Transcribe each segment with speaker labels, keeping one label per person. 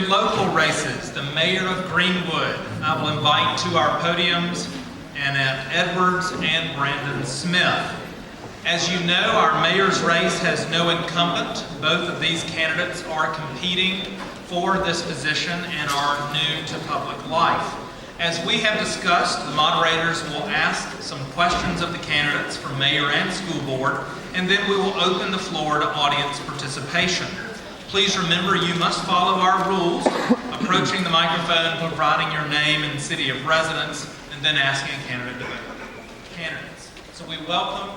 Speaker 1: In local races, the mayor of Greenwood, I will invite to our podiums Annette Edwards and Brandon Smith. As you know, our mayor's race has no incumbent. Both of these candidates are competing for this position and are new to public life. As we have discussed, the moderators will ask some questions of the candidates for mayor and school board, and then we will open the floor to audience participation. Please remember you must follow our rules, approaching the microphone, providing your name and city of residence, and then asking a candidate to vote. Candidates. So we welcome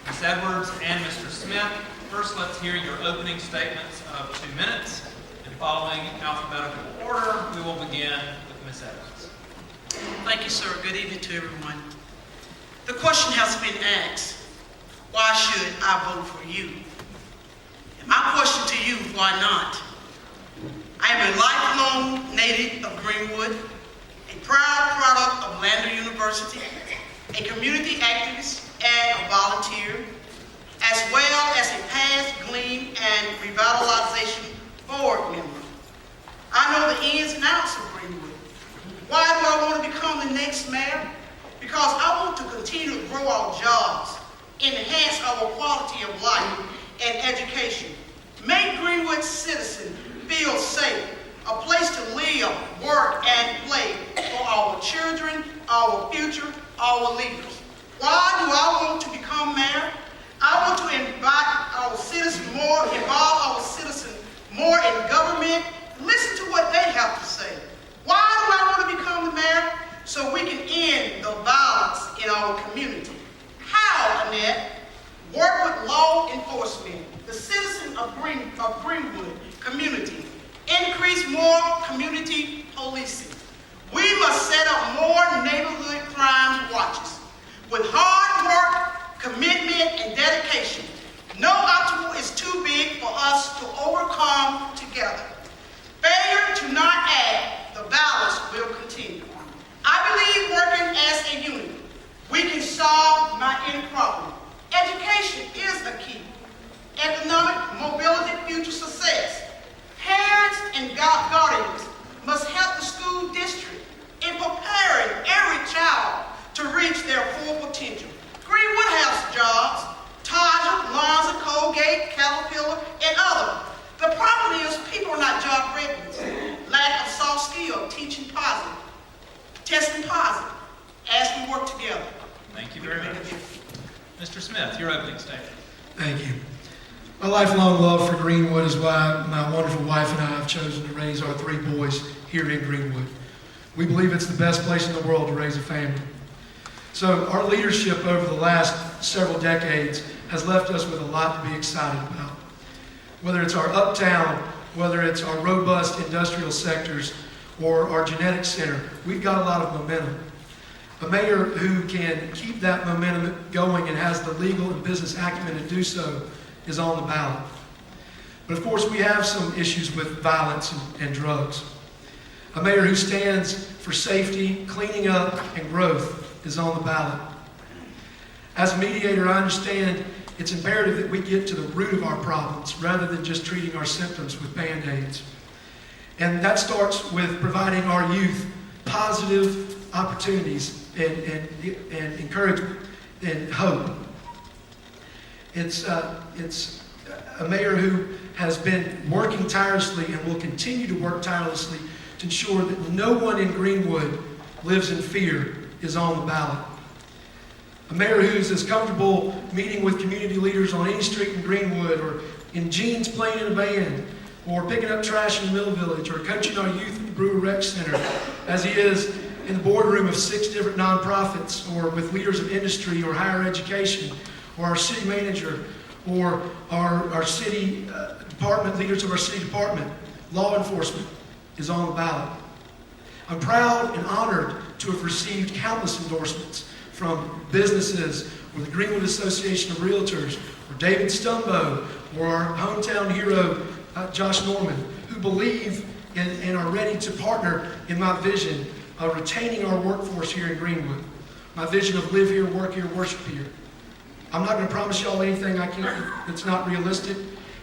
Speaker 1: Ms. Edwards and Mr. Smith. First, let's hear your opening statements of 2 minutes. And following alphabetical order, we will begin with Ms. Edwards.
Speaker 2: Thank you, sir. Good evening to everyone. The question has been asked, why should I vote for you? And my question to you, why not? I am a lifelong native of Greenwood, a proud product of Lander University, a community activist and a volunteer, as well as a past Glean and Revitalization Board member. I know the ins and outs of Greenwood. Why do I want to become the next mayor? Because I want to continue to grow our jobs, enhance our quality of life and education, make Greenwood citizens feel safe, a place to live, work, and play for our children, our future, our leaders. Why do I want to become mayor? I want to involve our citizens more in government, listen to what they have to say. Why do I want to become the mayor? So we can end the violence in our community. How, Annette? Work with law enforcement, the citizens of Greenwood community. Increase more community policing. We must set up more neighborhood crime watches. With hard work, commitment, and dedication, no obstacle is too big for us to overcome together. Failure to not act, the violence will continue. I believe working as a unit, we can solve any problem. Education is a key. Economic mobility, future success. Parents and guardians must help the school district in preparing every child to reach their full potential. Greenwood has jobs, Target, Lonza, Colgate, Caterpillar, and others. The problem is people are not job ready. Lack of soft skill, teaching positive, testing positive, as we work together.
Speaker 1: Thank you very much. Mr. Smith, your opening statement.
Speaker 3: Thank you. My lifelong love for Greenwood is why my wonderful wife and I have chosen to raise our 3 boys here in Greenwood. We believe it's the best place in the world to raise a family. So our leadership over the last several decades has left us with a lot to be excited about. Whether it's our uptown, whether it's our robust industrial sectors, or our genetics center, we've got a lot of momentum. A mayor who can keep that momentum going and has the legal and business acumen to do so is on the ballot. But of course, we have some issues with violence and drugs. A mayor who stands for safety, cleaning up, and growth is on the ballot. As a mediator, I understand it's imperative that we get to the root of our problems rather than just treating our symptoms with Band-Aids. And that starts with providing our youth positive opportunities and encouragement and hope. It's a mayor who has been working tirelessly and will continue to work tirelessly to ensure that no one in Greenwood lives in fear is on the ballot. A mayor who's as comfortable meeting with community leaders on any street in Greenwood, or in jeans playing in a band, or picking up trash in the Mill Village, or coaching our youth at the Brewer Rec Center, as he is in the boardroom of 6 different nonprofits, or with leaders of industry or higher education, or our city manager, or our city department, leaders of our city department. Law enforcement is on the ballot. I'm proud and honored to have received countless endorsements from businesses, or the Greenwood Association of Realtors, or David Stumbo, or our hometown hero, Josh Norman, who believe and are ready to partner in my vision of retaining our workforce here in Greenwood. My vision of live here, work here, worship here. I'm not going to promise y'all anything that's not realistic,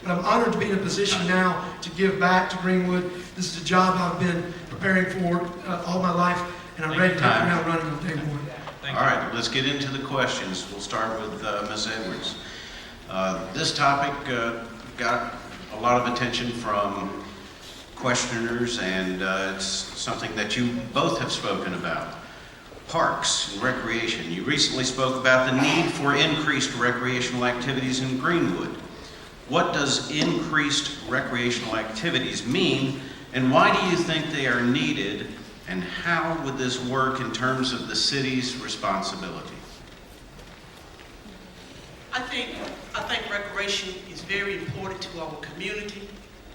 Speaker 3: but I'm honored to be in a position now to give back to Greenwood. This is a job I've been preparing for all my life, and I'm ready to hit the ground running on day one.
Speaker 4: All right, let's get into the questions. We'll start with Ms. Edwards. This topic got a lot of attention from questioners, and it's something that you both have spoken about. Parks and recreation. You recently spoke about the need for increased recreational activities in Greenwood. What does increased recreational activities mean, and why do you think they are needed, and how would this work in terms of the city's responsibility?
Speaker 2: I think recreation is very important to our community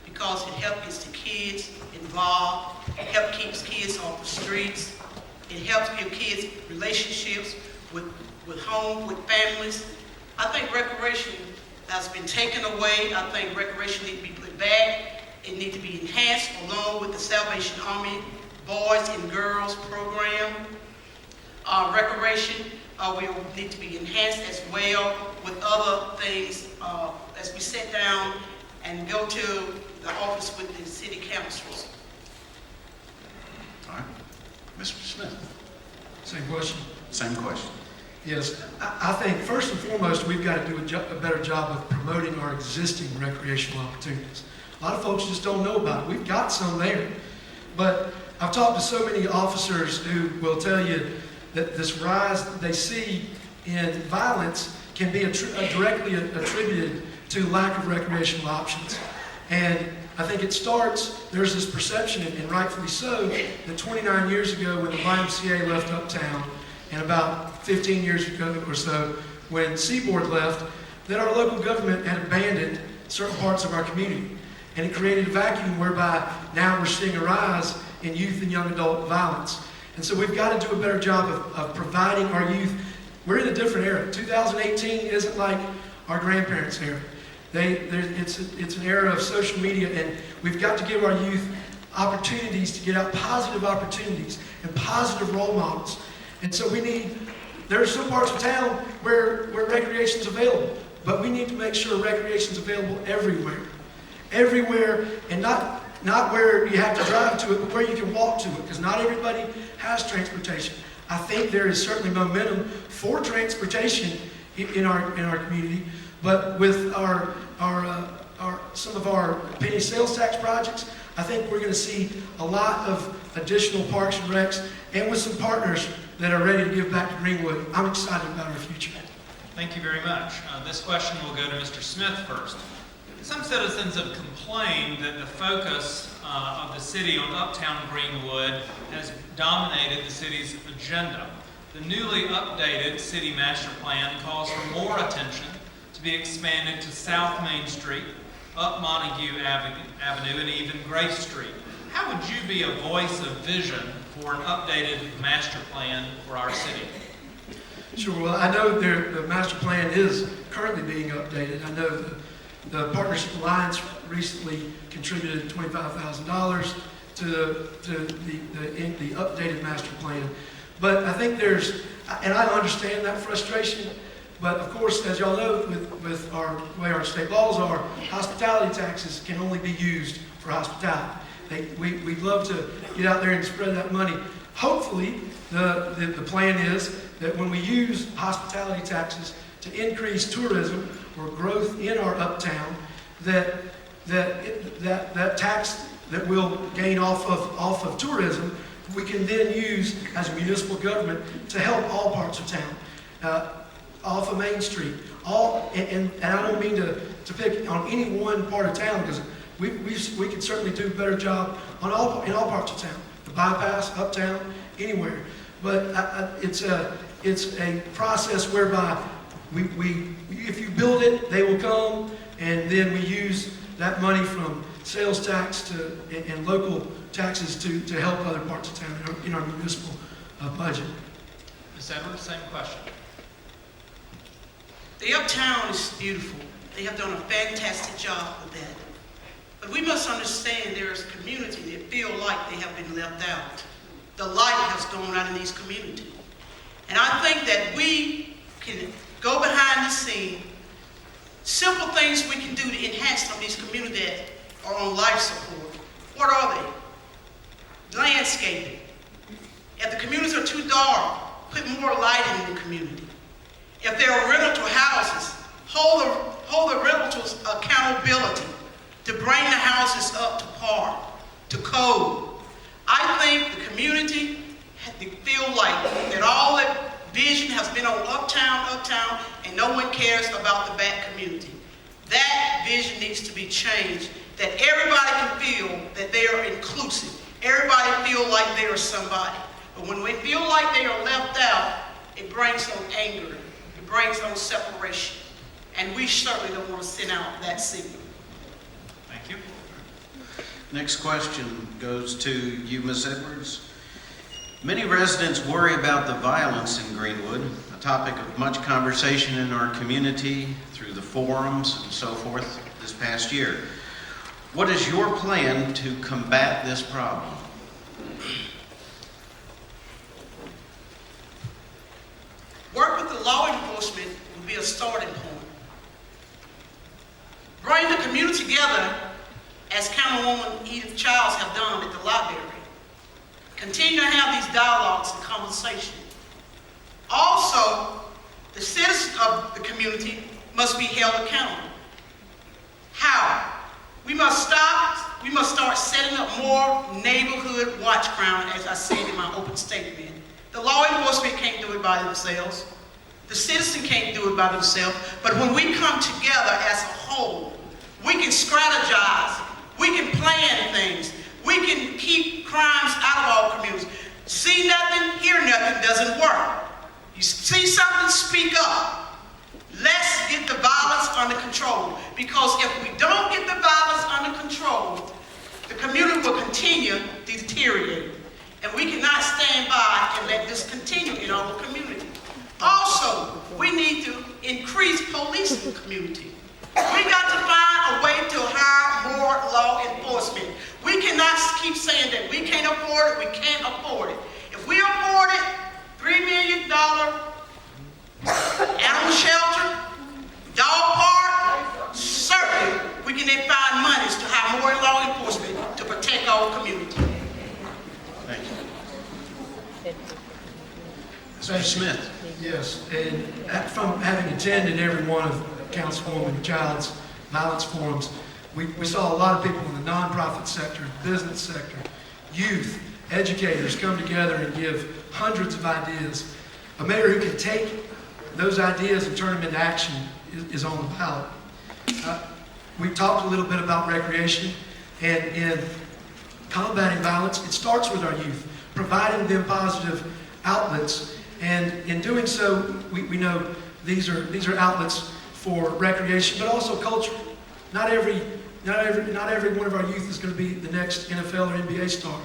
Speaker 2: because it helps the kids involved, it helps keep kids off the streets, it helps give kids relationships with home, with families. I think recreation has been taken away. I think recreation needs to be put back. It needs to be enhanced along with the Salvation Army Boys and Girls program. Recreation will need to be enhanced as well with other things as we sit down and go to the office with the city councils.
Speaker 4: All right. Mr. Smith.
Speaker 3: Same question.
Speaker 4: Same question.
Speaker 3: Yes, I think first and foremost we've got to do a better job of promoting our existing recreational opportunities. A lot of folks just don't know about it. We've got some there, but I've talked to so many officers who will tell you that this rise that they see in violence can be directly attributed to lack of recreational options. And I think it starts, there's this perception, and rightfully so, that 29 years ago when the YMCA left Uptown, and about 15 years ago or so when Seaboard left, that our local government had abandoned certain parts of our community. And it created a vacuum whereby now we're seeing a rise in youth and young adult violence. And so we've got to do a better job of providing our youth. We're in a different era. 2018 isn't like our grandparents' era. It's an era of social media, and we've got to give our youth opportunities to get out, positive opportunities and positive role models. And so there are some parts of town where recreation is available, but we need to make sure recreation is available everywhere. Everywhere, and not where you have to drive to it, but where you can walk to it, because not everybody has transportation. I think there is certainly momentum for transportation in our community, but with some of our penny sales tax projects, I think we're going to see a lot of additional parks and recs, and with some partners that are ready to give back to Greenwood. I'm excited about our future.
Speaker 1: Thank you very much. This question will go to Mr. Smith first. Some citizens have complained that the focus of the city on Uptown Greenwood has dominated the city's agenda. The newly updated city master plan calls for more attention to be expanded to South Main Street, up Montague Avenue, and even Grace Street. How would you be a voice of vision for an updated master plan for our city?
Speaker 3: Sure. Well, I know the master plan is currently being updated. I know the Partnership Alliance recently contributed $25,000 to the updated master plan. But I think and I understand that frustration, but of course, as y'all know, with our way our state laws are, hospitality taxes can only be used for hospitality. We'd love to get out there and spread that money. Hopefully, the plan is that when we use hospitality taxes to increase tourism or growth in our uptown, that tax that we'll gain off of tourism, we can then use as a municipal government to help all parts of town, off of Main Street. And I don't mean to pick on any one part of town, because we can certainly do a better job in all parts of town, the bypass, uptown, anywhere. But it's a process whereby if you build it, they will come, and then we use that money from sales tax and local taxes to help other parts of town in our municipal budget.
Speaker 1: Ms. Edwards, same question.
Speaker 2: The uptown is beautiful. They have done a fantastic job with that. But we must understand there is a community that feel like they have been left out. The light has gone out in these communities. And I think that we can go behind the scene Simple things we can do to enhance some of these communities that are on life support. What are they? Landscaping. If the communities are too dark, put more light in the community. If there are rental houses, hold the rentals accountability to bring the houses up to par, to code. I think the community had to feel like that all that vision has been on uptown, and no one cares about the back community. That vision needs to be changed, that everybody can feel that they are inclusive. Everybody feel like they are somebody. But when we feel like they are left out, it brings on anger. It brings on separation. And we certainly don't want to send out that signal.
Speaker 1: Thank you.
Speaker 4: Next question goes to you, Ms. Edwards. Many residents worry about the violence in Greenwood, a topic of much conversation in our community through the forums and so forth this past year. What is your plan to combat this problem?
Speaker 2: Work with the law enforcement will be a starting point. Bring the community together as Councilwoman Edith Childs have done at the library. Continue to have these dialogues and conversations. Also, the citizens of the community must be held accountable. How? We must start setting up more neighborhood watch crowd, as I said in my open statement. The law enforcement can't do it by themselves. The citizen can't do it by themselves. But when we come together as a whole, we can strategize. We can plan things. We can keep crimes out of our communities. See nothing, hear nothing doesn't work. You see something, speak up. Let's get the violence under control. Because if we don't get the violence under control, the community will continue to deteriorate. And we cannot stand by and let this continue in our community. Also, we need to increase police in the community. We got to find a way to hire more law enforcement. We cannot keep saying that we can't afford it, we can't afford it. If we afford it, $3 million animal shelter, dog park, certainly we can then find monies to hire more law enforcement to protect our community.
Speaker 4: Thank you. Mr. Smith.
Speaker 3: Yes, and from having attended every one of Councilwoman Child's violence forums, we saw a lot of people in the nonprofit sector, business sector, youth, educators come together and give hundreds of ideas. A mayor who can take those ideas and turn them into action is on the ballot. We talked a little bit about recreation, and in combating violence, it starts with our youth, providing them positive outlets. And in doing so, we know these are outlets for recreation, but also culture. Not every one of our youth is going to be the next NFL or NBA star.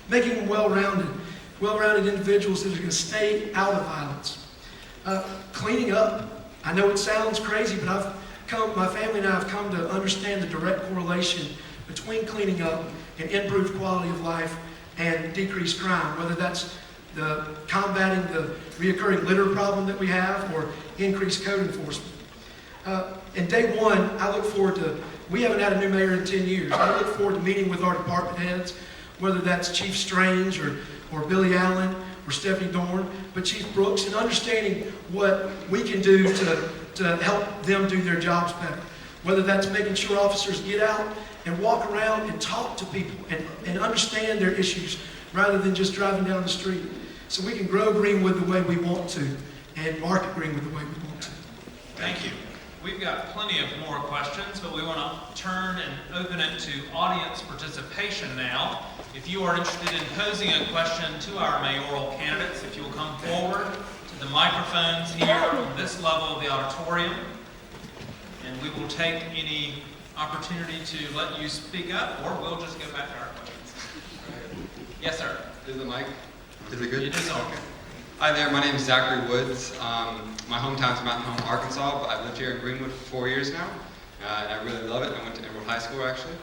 Speaker 3: Making them well-rounded individuals that are going to stay out of violence. Cleaning up. I know it sounds crazy, but my family and I have come to understand the direct correlation between cleaning up and improved quality of life and decreased crime, whether that's combating the reoccurring litter problem that we have or increased code enforcement. And day one, I look forward to, we haven't had a new mayor in 10 years. I look forward to meeting with our department heads, whether that's Chief Strange or Billy Allen or Stephanie Dorn, but Chief Brooks, and understanding what we can do to help them do their jobs better. Whether that's making sure officers get out and walk around and talk to people and understand their issues rather than just driving down the street. So we can grow Greenwood the way we want to and market Greenwood the way we want to.
Speaker 4: Thank you.
Speaker 1: We've got plenty of more questions, but we want to turn and open it to audience participation now. If you are interested in posing a question to our mayoral candidates, if you will come forward to the microphones here on this level of the auditorium, and we will take any opportunity to let you speak up, or we'll just go back to our questions. Yes, sir.
Speaker 5: Is the mic? Is it good?
Speaker 1: It is on.
Speaker 5: Okay. Hi there, my name is Zachary Woods. My hometown's Mountain Home, Arkansas, but I've lived here in Greenwood for 4 years now, and I really love it. I went to Emerald High School, actually.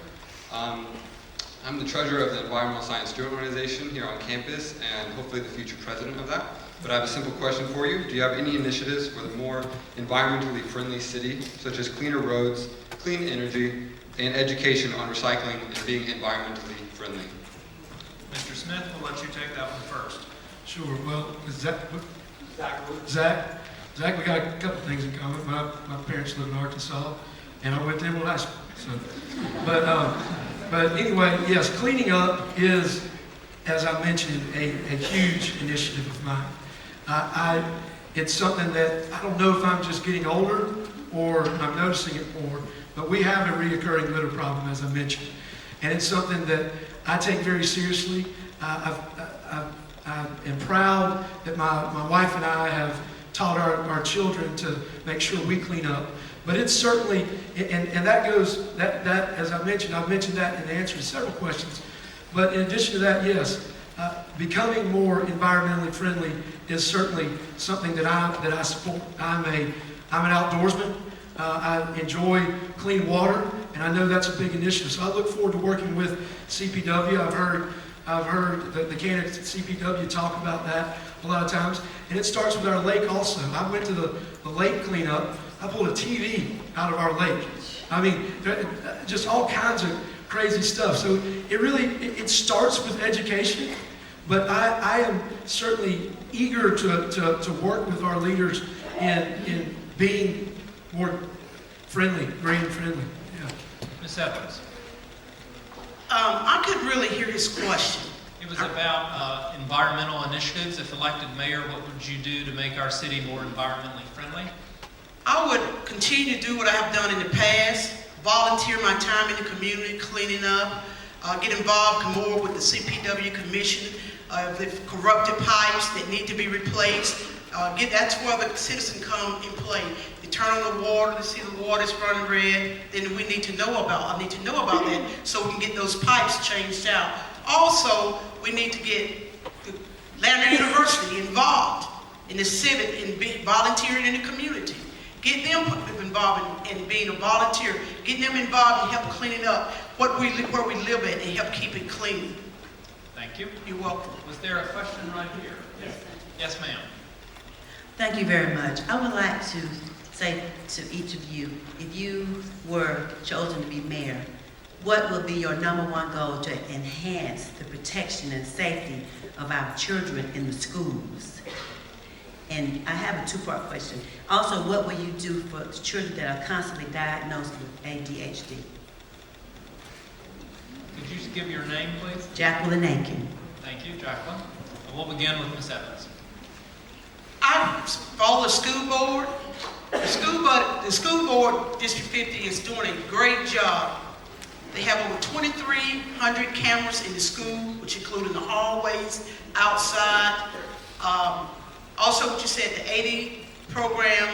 Speaker 5: I'm the treasurer of the Environmental Science Student Organization here on campus and hopefully the future president of that. But I have a simple question for you. Do you have any initiatives for the more environmentally friendly city, such as cleaner roads, clean energy, and education on recycling and being environmentally friendly?
Speaker 1: Mr. Smith, we'll let you take that one first.
Speaker 3: Sure. Well, Zach, we got a couple things in common. My parents live in Arkansas, and I went to Emerald High School. So, but anyway, yes, cleaning up is, as I mentioned, a huge initiative of mine. It's something that I don't know if I'm just getting older or I'm noticing it more, but we have a reoccurring litter problem, as I mentioned, and it's something that I take very seriously. I am proud that my wife and I have taught our children to make sure we clean up. But it's certainly, and that goes, that as I mentioned, I've mentioned that in the answer to several questions. But in addition to that, yes, becoming more environmentally friendly is certainly something that I support. I'm an outdoorsman. I enjoy clean water, and I know that's a big initiative. So I look forward to working with CPW. I've heard the candidates at CPW talk about that a lot of times. And it starts with our lake also. I went to the lake cleanup. I pulled a TV out of our lake. I mean, just all kinds of crazy stuff. So it starts with education, but I am certainly eager to work with our leaders in being more friendly, green friendly. Yeah.
Speaker 1: Ms. Evans.
Speaker 2: I couldn't really hear his question.
Speaker 1: It was about environmental initiatives. If elected mayor, what would you do to make our city more environmentally friendly?
Speaker 2: I would continue to do what I have done in the past, volunteer my time in the community, cleaning up, get involved more with the CPW commission, the corrupted pipes that need to be replaced. That's where the citizen come in play. You turn on the water to see the water's running red, then I need to know about that so we can get those pipes changed out. Also, we need to get the Lander University involved in the civic and volunteering in the community. Get them involved in being a volunteer. Get them involved in help cleaning up where we live at and help keep it clean.
Speaker 1: Thank you.
Speaker 2: You're welcome.
Speaker 1: Was there a question right here?
Speaker 6: Yes.
Speaker 1: Yes, ma'am.
Speaker 6: Thank you very much. I would like to say to each of you, if you were chosen to be mayor, what will be your #1 goal to enhance the protection and safety of our children in the schools? And I have a two-part question. Also, what will you do for the children that are constantly diagnosed with ADHD?
Speaker 1: Could you give your name, please?
Speaker 6: Jacqueline Aiken.
Speaker 1: Thank you, Jacqueline. And we'll begin with Ms. Evans.
Speaker 2: I follow the school board. The school board, District 50, is doing a great job. They have over 2,300 cameras in the school, which include in the hallways, outside. Also, what you said, the AD program.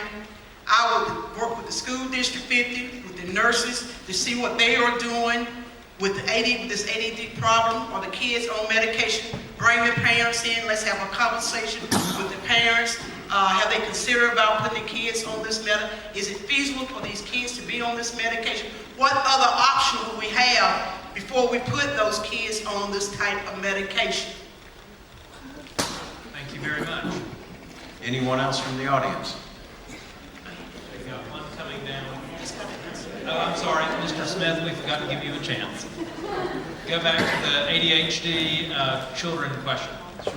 Speaker 2: I would work with the school District 50, with the nurses, to see what they are doing with this ADD problem, or the kids on medication. Bring their parents in. Let's have a conversation with the parents. Have they considered about putting the kids on this medication? Is it feasible for these kids to be on this medication? What other option will we have before we put those kids on this type of medication?
Speaker 1: Thank you very much.
Speaker 4: Anyone else from the audience?
Speaker 1: We've got one coming down. Oh, I'm sorry, Mr. Smith, we forgot to give you a chance. Go back to the ADHD children question.
Speaker 3: Sure.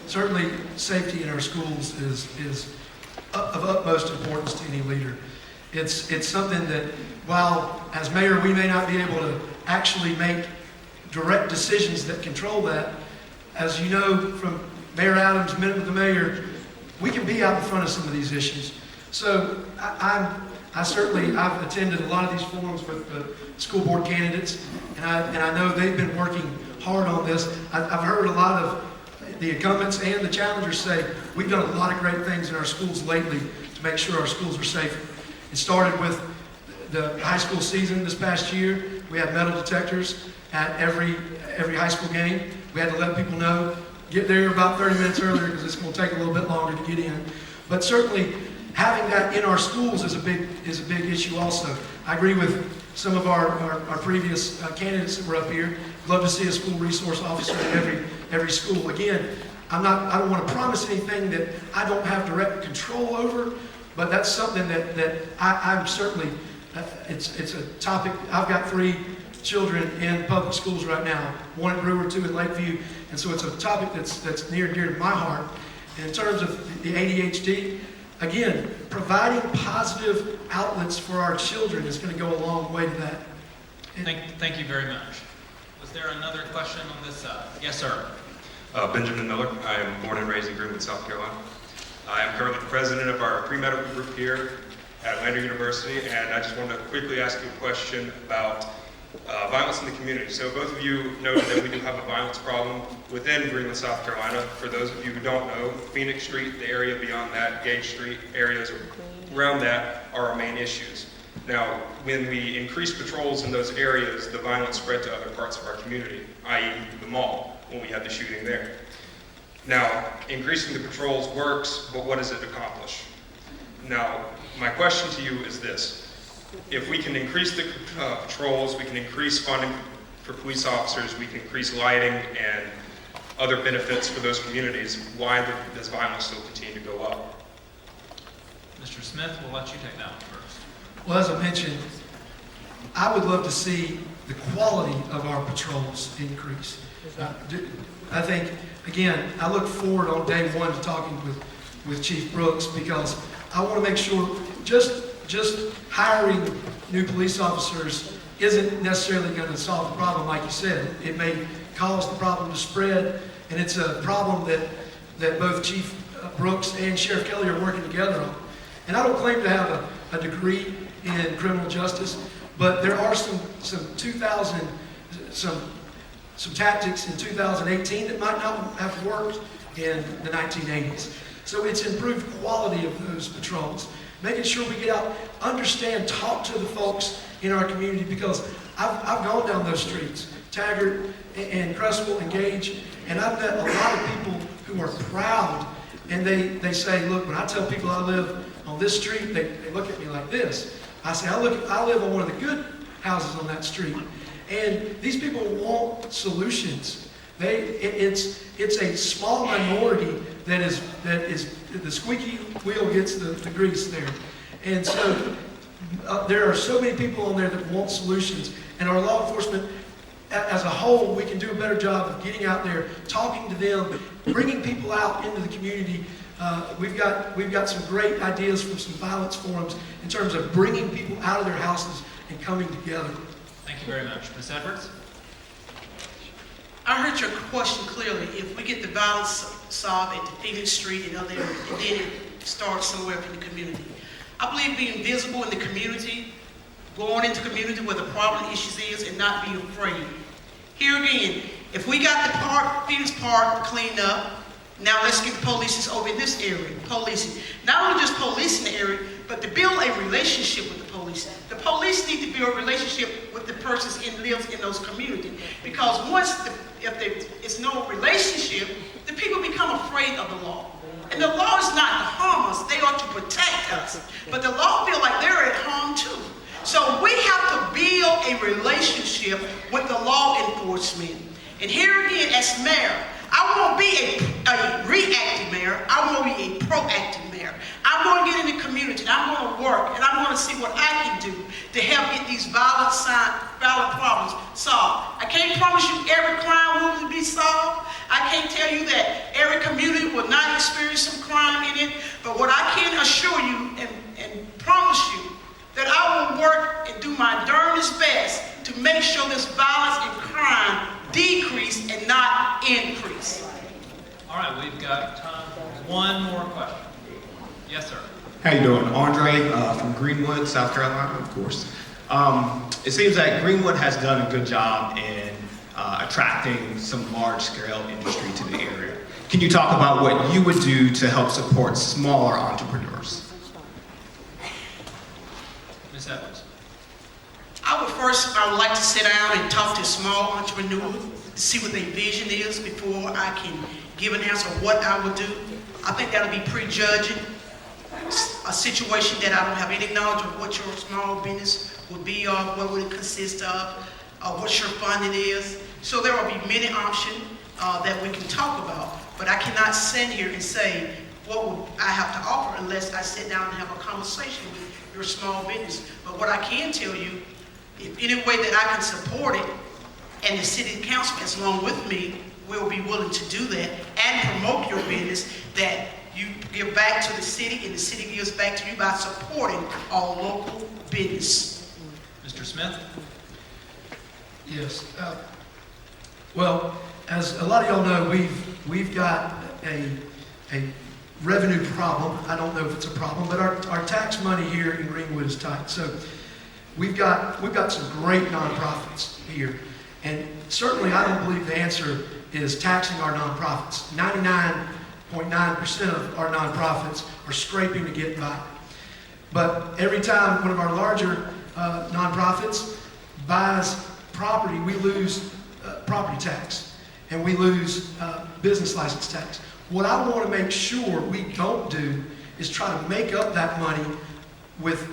Speaker 3: Certainly, safety in our schools is of utmost importance to any leader. It's something that, while as mayor we may not be able to actually make direct decisions that control that, as you know from Mayor Adams' Minute with the Mayor, we can be out in front of some of these issues. So I've attended a lot of these forums with the school board candidates, and I know they've been working hard on this. I've heard a lot of the incumbents and the challengers say, we've done a lot of great things in our schools lately to make sure our schools are safer. It started with the high school season this past year. We had metal detectors at every high school game. We had to let people know, get there about 30 minutes earlier because it's going to take a little bit longer to get in. But certainly, having that in our schools is a big issue also. I agree with some of our previous candidates that were up here. Love to see a school resource officer in every school. Again, I don't want to promise anything that I don't have direct control over, but that's something that I'm certainly, it's a topic. I've got 3 children in public schools right now, 1 at Greenwood, 2 in Lakeview, and so it's a topic that's near and dear to my heart. And in terms of the ADHD, again, providing positive outlets for our children is going to go a long way to that.
Speaker 1: Thank you very much. Was there another question on this side? Yes, sir.
Speaker 7: Benjamin Miller. I am born and raised in Greenwood, South Carolina. I am currently the president of our pre-medical group here at Atlanta University, and I just wanted to quickly ask you a question about violence in the community. So both of you noted that we do have a violence problem within Greenwood, South Carolina. For those of you who don't know, Phoenix Street, the area beyond that, Gage Street, areas around that are our main issues. Now, when we increase patrols in those areas, the violence spread to other parts of our community, i.e. the mall, when we had the shooting there. Now, increasing the patrols works, but what does it accomplish? Now, my question to you is this. If we can increase the patrols, we can increase funding for police officers, we can increase lighting and other benefits for those communities, why does violence still continue to go up?
Speaker 1: Mr. Smith, we'll let you take that one first.
Speaker 3: Well, as I mentioned, I would love to see the quality of our patrols increase. I think, again, I look forward on day 1 to talking with Chief Brooks, because I want to make sure just hiring new police officers isn't necessarily going to solve the problem, like you said. It may cause the problem to spread, and it's a problem that both Chief Brooks and Sheriff Kelly are working together on. And I don't claim to have a degree in criminal justice, but there are some tactics in 2018 that might not have worked in the 1980s. So it's improved quality of those patrols, making sure we get out, understand, talk to the folks in our community, because I've gone down those streets, Taggart and Crestwell and Gage, and I've met a lot of people who are proud, and they say, look, when I tell people I live on this street, they look at me like this. I say, I live on one of the good houses on that street. And these people want solutions. It's a small minority that is the squeaky wheel gets the grease there. And so there are so many people on there that want solutions. And our law enforcement, as a whole, we can do a better job of getting out there, talking to them, bringing people out into the community. We've got some great ideas from some violence forums in terms of bringing people out of their houses and coming together.
Speaker 1: Thank you very much. Ms. Edwards?
Speaker 2: I heard your question clearly. If we get the violence solved at the Phoenix Street and other areas, and then it starts somewhere in the community. I believe being visible in the community, going into community where the problem issues is, and not being afraid. Here again, if we got the park, Phoenix Park cleaned up, now let's get the police over in this area, policing. Not only just policing the area, but to build a relationship with the police. The police need to build a relationship with the persons that lives in those communities. Because if there's no relationship, the people become afraid of the law. And the law is not to harm us, they are to protect us. But the law feel like they're at harm too. So we have to build a relationship with the law enforcement. And here again, as mayor, I won't be a reactive mayor, I want to be a proactive mayor. I'm going to get in the community, and I'm going to work, and I'm going to see what I can do to help get these violent problems solved. I can't promise you every crime will be solved. I can't tell you that every community will not experience some crime in it, but what I can assure you and promise you that I will work and do my darndest best to make sure this violence and crime decrease and not increase.
Speaker 1: All right, we've got time for one more question. Yes, sir.
Speaker 8: How you doing? Andre from Greenwood, South Carolina, of course. It seems that Greenwood has done a good job in attracting some large-scale industry to the area. Can you talk about what you would do to help support smaller entrepreneurs?
Speaker 1: Ms. Evans.
Speaker 2: I would like to sit down and talk to small entrepreneurs to see what their vision is before I can give an answer of what I would do. I think that would be prejudging a situation that I don't have any knowledge of what your small business would be or what would it consist of, what your funding is. So there will be many options that we can talk about, but I cannot stand here and say what will I have to offer unless I sit down and have a conversation with your small business. But what I can tell you, if any way that I can support it, and the city council, as along with me, will be willing to do that and promote your business, that you give back to the city and the city gives back to you by supporting our local business.
Speaker 1: Mr. Smith?
Speaker 3: Yes. Well, as a lot of y'all know, we've got a revenue problem. I don't know if it's a problem, but our tax money here in Greenwood is tight. So we've got some great nonprofits here, and certainly I don't believe the answer is taxing our nonprofits. 99.9% of our nonprofits are scraping to get by. But every time one of our larger nonprofits buys property, we lose property tax and we lose business license tax. What I want to make sure we don't do is try to make up that money with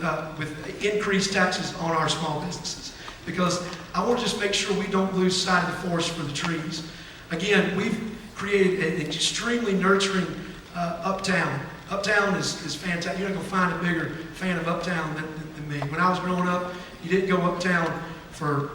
Speaker 3: increased taxes on our small businesses, because I want to just make sure we don't lose sight of the forest for the trees. Again, we've created an extremely nurturing Uptown. Uptown is fantastic. You're not going to find a bigger fan of Uptown than me. When I was growing up, you didn't go uptown for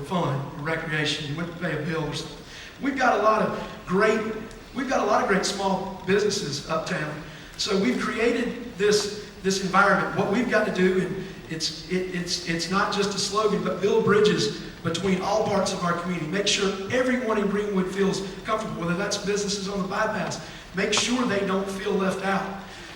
Speaker 3: fun or recreation. You went to pay a bill or something. We've got a lot of great small businesses uptown. So we've created this environment. What we've got to do, and it's not just a slogan, but build bridges between all parts of our community. Make sure everyone in Greenwood feels comfortable, whether that's businesses on the bypass. Make sure they don't feel left out,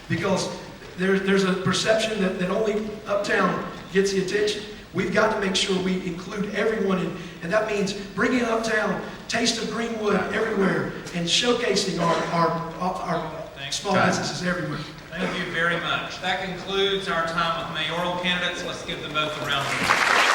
Speaker 3: because there's a perception that only Uptown gets the attention. We've got to make sure we include everyone in, and that means bringing Uptown, Taste of Greenwood everywhere, and showcasing our small businesses everywhere.
Speaker 1: Thank you very much. That concludes our time with mayoral candidates. Let's give them both a round of applause.